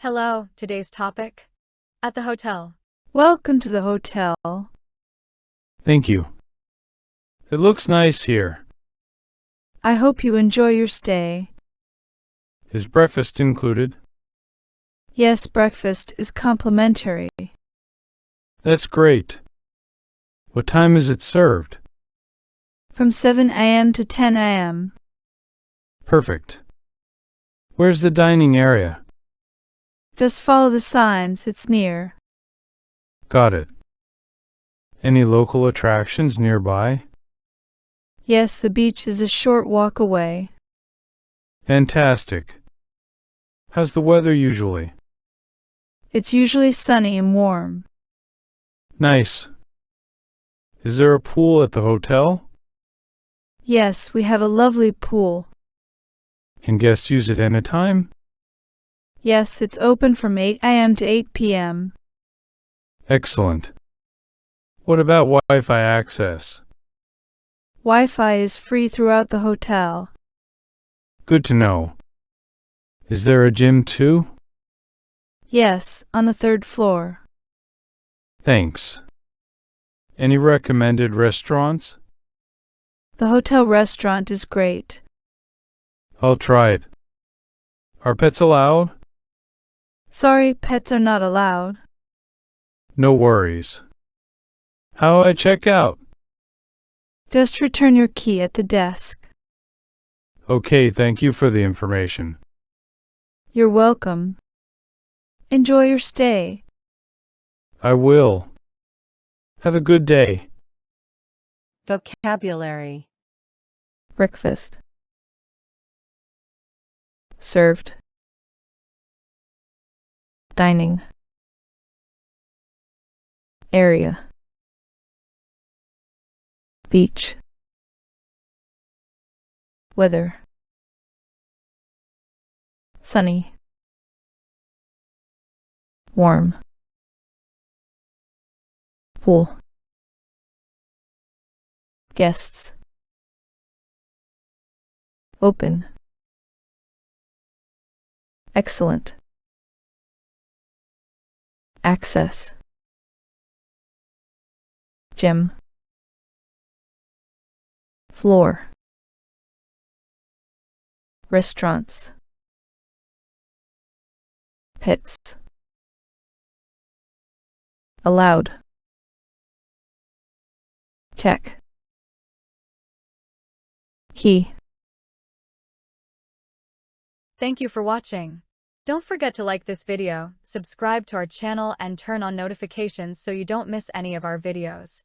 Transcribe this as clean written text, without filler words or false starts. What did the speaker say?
Hello, today's topic? At the hotel. Welcome to the hotel. Thank you. It looks nice here. I hope you enjoy your stay. Is breakfast included? Yes, breakfast is complimentary. That's great. What time is it served? From 7 a.m. to 10 a.m. Perfect. Where's the dining area? Just follow the signs, it's near. Got it. Any local attractions nearby? Yes, the beach is a short walk away. Fantastic. How's the weather usually? It's usually sunny and warm. Nice. Is there a pool at the hotel? Yes, we have a lovely pool. Can guests use it anytime? Yes, it's open from 8 a.m. to 8 p.m. Excellent. What about Wi-Fi access? Wi-Fi is free throughout the hotel. Good to know. Is there a gym too? Yes, on the third floor. Thanks. Any recommended restaurants? The hotel restaurant is great. I'll try it. Are pets allowed? Sorry, pets are not allowed. No worries. How do I check out? Just return your key at the desk. Okay, thank you for the information. You're welcome. Enjoy your stay. I will. Have a good day. Vocabulary. Breakfast. Served. Dining. Area. Beach. Weather. Sunny. Warm. Pool. Guests. Open. Excellent. Access. Gym. Floor. Restaurants. Pets. Allowed. Check. Key. Thank you for watching. Don't forget to like this video, subscribe to our channel and turn on notifications so you don't miss any of our videos.